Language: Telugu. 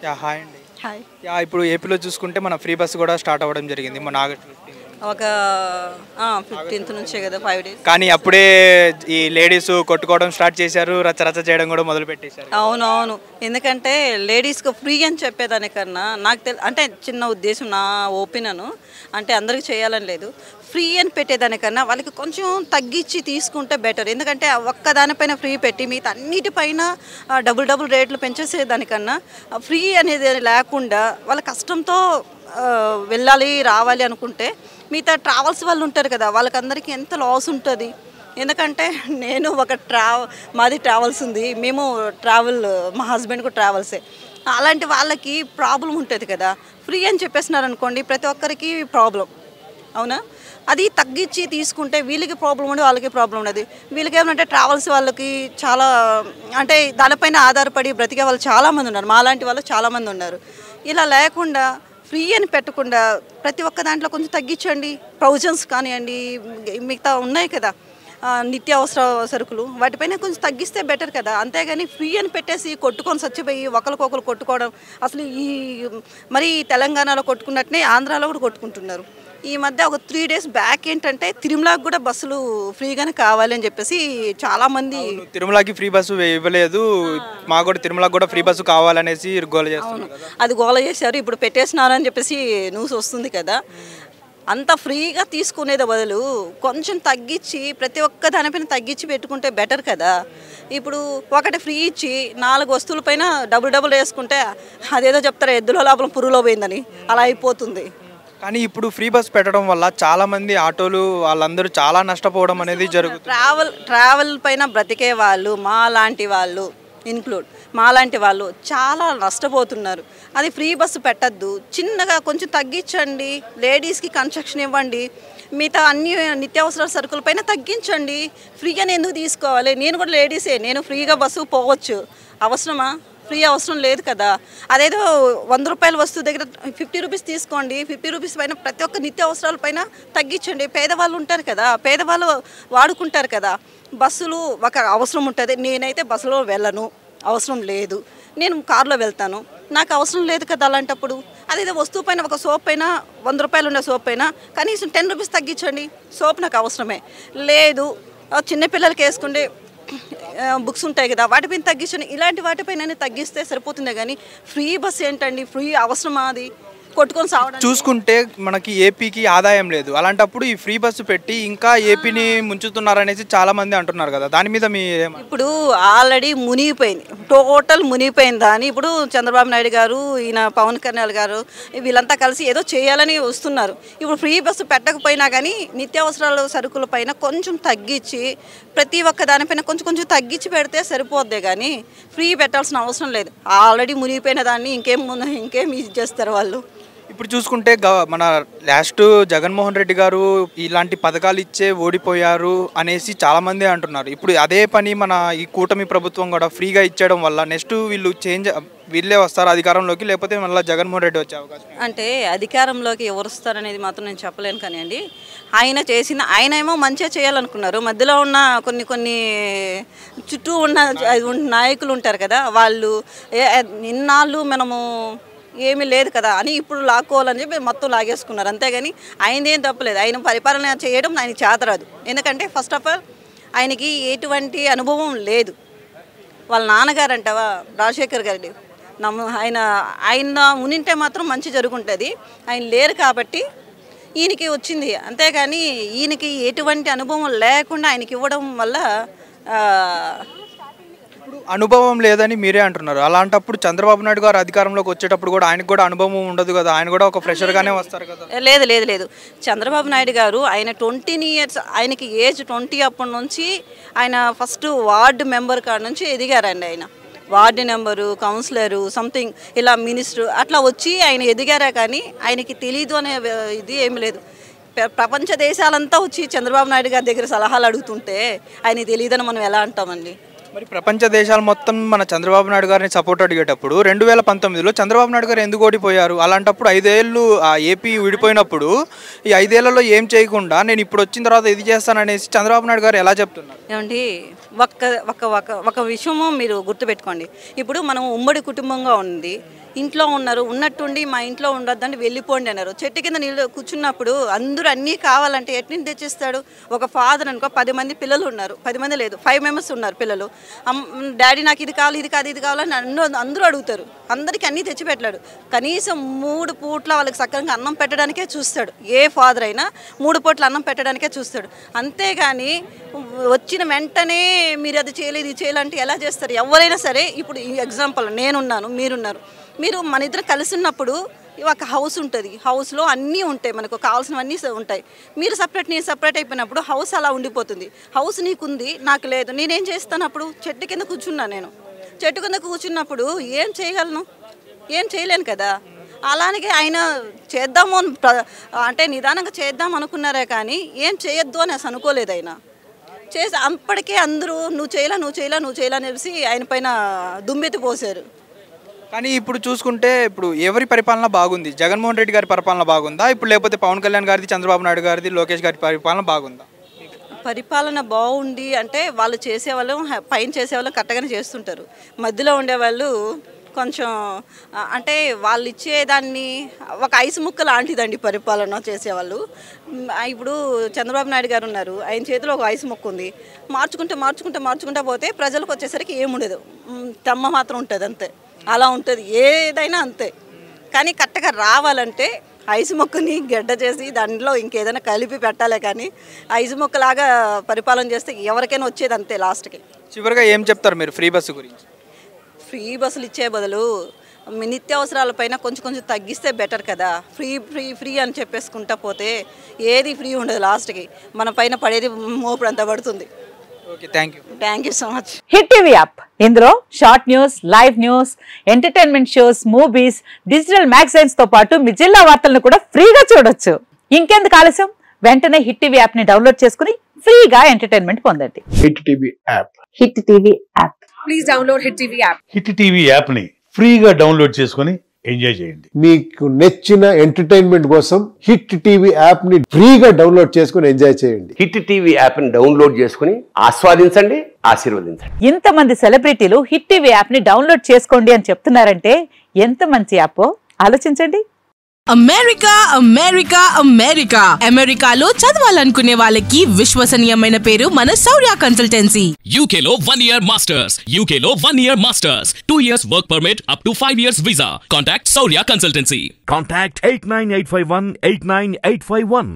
హాయ్ అండి. హాయ్. ఇప్పుడు ఏపీలో చూసుకుంటే మన ఫ్రీ బస్ కూడా స్టార్ట్ అవ్వడం జరిగింది మన ఆగస్ట్ 15. ఒక 15th నుంచే కదా 5 డేస్. కానీ అప్పుడే ఈ లేడీస్ కొట్టుకోవడం స్టార్ట్ చేశారు, రచ్చరచ్చ చేయడం కూడా మొదలు పెట్టేశారు. అవునవును. ఎందుకంటే లేడీస్కి ఫ్రీ అని చెప్పేదానికన్నా నాకు అంటే చిన్న ఉద్దేశం, నా ఒపీనియన్. అంటే అందరికీ చేయాలని లేదు. ఫ్రీ అని పెట్టేదానికన్నా వాళ్ళకి కొంచెం తగ్గించి తీసుకుంటే బెటర్. ఎందుకంటే ఒక్కదానిపైన ఫ్రీ పెట్టి మిగతా అన్నిటిపైన డబుల్ రేట్లు పెంచేసేదానికన్నా ఫ్రీ అనేది లేకుండా వాళ్ళ కష్టంతో వెళ్ళాలి రావాలి అనుకుంటే మిగతా ట్రావెల్స్ వాళ్ళు ఉంటారు కదా, వాళ్ళకందరికీ ఎంత లాస్ ఉంటుంది. ఎందుకంటే నేను మాది ట్రావెల్స్ ఉంది, మేము మా హస్బెండ్కు ట్రావెల్సే. అలాంటి వాళ్ళకి ప్రాబ్లం ఉంటుంది కదా. ఫ్రీ అని చెప్పేసినారు అనుకోండి, ప్రతి ఒక్కరికి ప్రాబ్లం. అవునా? అది తగ్గించి తీసుకుంటే వీళ్ళకి ప్రాబ్లం ఉండదు, వాళ్ళకి ప్రాబ్లం ఉండదు. వీళ్ళకి ఏమంటే ట్రావెల్స్ వాళ్ళకి చాలా అంటే దానిపైన ఆధారపడి బ్రతికే వాళ్ళు చాలామంది ఉన్నారు, మాలాంటి వాళ్ళు చాలామంది ఉన్నారు. ఇలా లేకుండా ఫ్రీ అని పెట్టకుండా ప్రతి ఒక్క దాంట్లో కొంచెం తగ్గించండి. ప్రొవిజన్స్ కానివ్వండి, మిగతా ఉన్నాయి కదా నిత్యావసర సరుకులు, వాటిపైన కొంచెం తగ్గిస్తే బెటర్ కదా. అంతేగాని ఫ్రీ అని పెట్టేసి కొట్టుకొని చచ్చిపోయి ఒకరికొకరు కొట్టుకోవడం, అసలు మరి తెలంగాణలో కొట్టుకున్నట్టునే ఆంధ్రాలో కూడా కొట్టుకుంటున్నారు. ఈ మధ్య ఒక 3 days బ్యాక్ ఏంటంటే తిరుమలకి కూడా బస్సులు ఫ్రీగానే కావాలి అని చెప్పేసి చాలామంది, తిరుమలకి ఫ్రీ బస్సు ఇవ్వలేదు, మాకు కూడా తిరుమలకి కూడా ఫ్రీ బస్సు కావాలనేసి గోల చేస్తున్నారు. అది గోల చేశారు. ఇప్పుడు పెట్టేసినారని చెప్పేసి న్యూస్ వస్తుంది కదా. అంత ఫ్రీగా తీసుకునేది బదులు కొంచెం తగ్గించి ప్రతి ఒక్క దానిపైన తగ్గించి పెట్టుకుంటే బెటర్ కదా. ఇప్పుడు ఒకటి ఫ్రీ ఇచ్చి 4 వస్తువులపైన డబుల్ వేసుకుంటే అదేదో చెప్తారు ఎద్దులో లోపల పురుగులో పోయిందని, అలా అయిపోతుంది. కానీ ఇప్పుడు ఫ్రీ బస్ పెట్టడం వల్ల చాలామంది ఆటోలు వాళ్ళందరూ చాలా నష్టపోవడం అనేది జరుగుతుంది. ట్రావెల్ పైన బ్రతికే వాళ్ళు, మాలాంటి వాళ్ళు చాలా నష్టపోతున్నారు. అది ఫ్రీ బస్సు పెట్టద్దు, చిన్నగా కొంచెం తగ్గించండి. లేడీస్కి కన్సెషన్ ఇవ్వండి, మిగతా అన్ని నిత్యావసర సరుకుల పైన తగ్గించండి. ఫ్రీగానే ఎందుకు తీసుకోవాలి? నేను కూడా లేడీసే, నేను ఫ్రీగా బస్సు పోవచ్చు. అవసరమా? ఫ్రీ అవసరం లేదు కదా. అదేదో 100 రూపాయల వస్తువు దగ్గర 50 రూపీస్ తీసుకోండి. 50 రూపీస్ పైన ప్రతి ఒక్క నిత్యావసరాల పైన తగ్గించండి. పేదవాళ్ళు ఉంటారు కదా, పేదవాళ్ళు వాడుకుంటారు కదా. బస్సులు ఒక అవసరం ఉంటుంది. నేనైతే బస్సులో వెళ్ళను, అవసరం లేదు. నేను కారులో వెళ్తాను, నాకు అవసరం లేదు కదా. అలాంటప్పుడు అదేదో వస్తువు పైన ఒక సోప్ పైన 100 రూపాయలు ఉండే సోప్ పైన కనీసం 10 రూపీస్ తగ్గించండి. సోప్ నాకు అవసరమే లేదు. చిన్నపిల్లలకి వేసుకుంటే బుక్స్ ఉంటాయి కదా, వాటిపైన తగ్గించండి. ఇలాంటి వాటిపైన తగ్గిస్తే సరిపోతుంది. కానీ ఫ్రీ బస్ ఏంటండి? ఫ్రీ అవసరమా? అది కొట్టుకొని సావడం. చూసుకుంటే మనకి ఏపీకి ఆదాయం లేదు, అలాంటప్పుడు ఈ ఫ్రీ బస్సు పెట్టి ఇంకా ఏపీని ముంచుతున్నారనేసి చాలా మంది అంటున్నారు కదా, దాని మీద మీ ఇప్పుడు ఆల్రెడీ మునిగిపోయింది, టోటల్ మునిగిపోయింది. దాని ఇప్పుడు చంద్రబాబు నాయుడు గారు, ఈయన పవన్ కళ్యాణ్ గారు వీళ్ళంతా కలిసి ఏదో చేయాలని వస్తున్నారు. ఇప్పుడు ఫ్రీ బస్సు పెట్టకపోయినా కానీ నిత్యావసరాల సరుకుల పైన కొంచెం తగ్గించి ప్రతి ఒక్క దానిపైన కొంచెం తగ్గించి పెడితే సరిపోద్దే. కానీ ఫ్రీ పెట్టాల్సిన అవసరం లేదు. ఆల్రెడీ మునిగిపోయిన దాన్ని ఇంకేం ఇది చేస్తారు వాళ్ళు. ఇప్పుడు చూసుకుంటే మన లాస్ట్ జగన్మోహన్ రెడ్డి గారు ఇలాంటి పథకాలు ఇచ్చే ఓడిపోయారు అనేసి చాలామంది అంటున్నారు. ఇప్పుడు అదే పని మన ఈ కూటమి ప్రభుత్వం కూడా ఫ్రీగా ఇచ్చేయడం వల్ల నెక్స్ట్ వీళ్ళే వస్తారు అధికారంలోకి, లేకపోతే మళ్ళీ జగన్మోహన్ రెడ్డి వచ్చే అవకాశం. అంటే అధికారంలోకి ఎవరు వస్తారనేది మాత్రం నేను చెప్పలేను. కానీ ఆయన ఏమో మంచిగా చేయాలనుకున్నారు. మధ్యలో ఉన్న కొన్ని చుట్టూ ఉన్న నాయకులు ఉంటారు కదా, వాళ్ళు ఇన్నాళ్ళు మనము ఏమీ లేదు కదా అని ఇప్పుడు లాక్కోవాలని చెప్పి మొత్తం లాగేసుకున్నారు. అంతేగాని ఆయనదేం తప్పలేదు. ఆయన పరిపాలన చేయడం ఆయన చేతరాదు. ఎందుకంటే ఫస్ట్ ఆఫ్ ఆల్ ఆయనకి ఎటువంటి అనుభవం లేదు. వాళ్ళ నాన్నగారు అంటావా రాజశేఖర్ గారి ఆయన ఉనింటే మాత్రం మంచి జరుగుంటుంది. ఆయన లేరు కాబట్టి ఈయనకి వచ్చింది. అంతేగాని ఈయనకి ఎటువంటి అనుభవం లేకుండా ఆయనకి ఇవ్వడం వల్ల అనుభవం లేదని మీరే అంటున్నారు. అలాంటప్పుడు చంద్రబాబు నాయుడు గారు అధికారంలోకి వచ్చేటప్పుడు కూడా ఆయనకు కూడా అనుభవం ఉండదు కదా, ఆయన కూడా ఒక ఫ్రెషర్గానే వస్తారు కదా. లేదు. చంద్రబాబు నాయుడు గారు ఆయన 20 years, ఆయనకి ఏజ్ 20 అప్పటి నుంచి ఆయన ఫస్ట్ వార్డు మెంబర్ కాడ నుంచి ఎదిగారండి. ఆయన వార్డు మెంబరు, కౌన్సిలరు, సంథింగ్ ఇలా మినిస్టర్ అట్లా వచ్చి ఆయన ఎదిగారా. కానీ ఆయనకి తెలీదు అనే ఇది ఏమి లేదు. ప్రపంచ దేశాలంతా వచ్చి చంద్రబాబు నాయుడు గారి దగ్గర సలహాలు అడుగుతుంటే ఆయన తెలియదని మనం ఎలా అంటామండి? మరి ప్రపంచ దేశాలు మొత్తం మన చంద్రబాబు నాయుడు గారిని సపోర్ట్ అడిగేటప్పుడు 2019లో చంద్రబాబు నాయుడు గారు ఎందుకు ఓడిపోయారు? అలాంటప్పుడు 5 ఏళ్ళు ఏపీ విడిపోయినప్పుడు ఈ 5 ఏళ్లలో ఏం చేయకుండా నేను ఇప్పుడు వచ్చిన తర్వాత ఇది చేస్తాననేసి చంద్రబాబు నాయుడు గారు ఎలా చెప్తున్నారు? ఏమండి, ఒక విషయము మీరు గుర్తుపెట్టుకోండి. ఇప్పుడు మనం ఉమ్మడి కుటుంబంగా ఉంది. ఇంట్లో ఉన్నారు, ఉన్నట్టుండి మా ఇంట్లో ఉండొద్దంటే వెళ్ళిపోండి అన్నారు. చెట్టు కింద నీళ్ళు కూర్చున్నప్పుడు అందరూ అన్నీ కావాలంటే ఎట్ని తెచ్చిస్తాడు? ఒక ఫాదర్ అనుకో 10 మంది పిల్లలు ఉన్నారు, 10 మంది లేదు 5 మెంబర్స్ ఉన్నారు పిల్లలు. డాడీ నాకు ఇది కావాలి, ఇది కాదు, ఇది కావాలని అందరూ అడుగుతారు. అందరికీ అన్నీ తెచ్చిపెట్టలేడు. కనీసం 3 పూట్ల వాళ్ళకి సక్రంగా అన్నం పెట్టడానికే చూస్తాడు. ఏ ఫాదర్ అయినా 3 పూట్ల అన్నం పెట్టడానికే చూస్తాడు. అంతేగాని వచ్చిన వెంటనే మీరు అది చేయలేదు, ఇది చేయాలంటే ఎలా చేస్తారు? ఎవరైనా సరే, ఇప్పుడు ఈ ఎగ్జాంపుల్ నేనున్నాను, మీరున్నారు, మీరు మన ఇద్దరు కలిసి ఉన్నప్పుడు ఒక హౌస్ ఉంటుంది, హౌస్లో అన్నీ ఉంటాయి, మనకు కావాల్సినవన్నీ ఉంటాయి. మీరు సపరేట్, నేను సపరేట్ అయిపోయినప్పుడు హౌస్ అలా ఉండిపోతుంది. హౌస్ నీకుంది, నాకు లేదు, నేనేం చేస్తాను? అప్పుడు చెట్టు కింద కూర్చున్నా. నేను చెట్టు కింద కూర్చున్నప్పుడు ఏం చేయగలను? ఏం చేయలేను కదా. అలాగే ఆయన చేద్దాము అంటే నిదానంగా చేద్దాం అనుకున్నారే కానీ ఏం చేయొద్దు అని అసలు అనుకోలేదు. ఆయన చేసి అప్పటికే అందరూ నువ్వు చేయాలని అనేసి ఆయన పైన దుమ్మెత్తి పోసారు. కానీ ఇప్పుడు చూసుకుంటే ఇప్పుడు ఎవరి పరిపాలన బాగుంది? జగన్మోహన్ రెడ్డి గారి పరిపాలన బాగుందా ఇప్పుడు, లేకపోతే పవన్ కళ్యాణ్ గారిది, చంద్రబాబు నాయుడు గారిది, లోకేష్ గారి పరిపాలన బాగుందా? పరిపాలన బాగుంది అంటే వాళ్ళు చేసేవాళ్ళు, పైన చేసేవాళ్ళు కరెక్ట్గానే చేస్తుంటారు. మధ్యలో ఉండేవాళ్ళు కొంచెం అంటే వాళ్ళు ఇచ్చేదాన్ని ఒక ఐసు ముక్క లాంటిదండి పరిపాలన చేసేవాళ్ళు. ఇప్పుడు చంద్రబాబు నాయుడు గారు ఉన్నారు, ఆయన చేతిలో ఒక ఐసు ముక్క ఉంది. మార్చుకుంటూ పోతే ప్రజలకు వచ్చేసరికి ఏముండదు, తమ్మ మాత్రం ఉంటుంది అంతే. అలా ఉంటుంది ఏదైనా అంతే. కానీ కరెక్ట్గా రావాలంటే ఐసు మొక్కని గడ్డ చేసి దాంట్లో ఇంకేదైనా కలిపి పెట్టాలి. కానీ ఐసు మొక్కలాగా పరిపాలన చేస్తే ఎవరికైనా వచ్చేది అంతే లాస్ట్కి. చివరిగా ఏం చెప్తారు మీరు ఫ్రీ బస్సు గురించి? ఫ్రీ బస్సులు ఇచ్చే బదులు నిత్యావసరాల పైన కొంచెం తగ్గిస్తే బెటర్ కదా. ఫ్రీ అని చెప్పేసుకుంటా పోతే ఏది ఫ్రీ ఉండదు, లాస్ట్కి మన పైన పడేది మోపుడు అంతా పడుతుంది. Okay, thank you so much. Hit TV app, ఇందులో short news, live news, entertainment shows, movies, digital magazines తో పాటు మీ జిల్లా వార్తలను కూడా ఫ్రీగా చూడొచ్చు. ఇంకెందుకు ఆలస్యం, వెంటనే హిట్ టీవీ యాప్ ని డౌన్లోడ్ చేసుకుని ఫ్రీగా ఎంటర్టైన్మెంట్ పొందండి. Hit TV app. Hit TV app. Please download hit TV app. Hit TV app ని ఫ్రీగా డౌన్లోడ్ చేసుకుని ఎంజాయ్ చేయండి. మీకు నచ్చిన ఎంటర్టైన్మెంట్ కోసం హిట్ టీవీ యాప్ ని ఫ్రీగా డౌన్లోడ్ చేసుకుని ఎంజాయ్ చేయండి. హిట్ టీవీ యాప్ ని డౌన్లోడ్ చేసుకుని ఆస్వాదించండి, ఆశీర్వదించండి. ఇంతమంది సెలబ్రిటీలు హిట్ టీవీ యాప్ ని డౌన్లోడ్ చేసుకోండి అని చెప్తున్నారంటే ఎంత మంచి యాప్ ఆలోచించండి. అమెరికాలో చదవాలనుకునే వాళ్ళకి విశ్వసనీయమైన పేరు మన శౌర్య కన్సల్టెన్సీ. UK లో 1 year masters, UK లో 1 year masters, 2 years work permit up to 5 years visa. Contact Saurya Consultancy. Contact 89851 89851.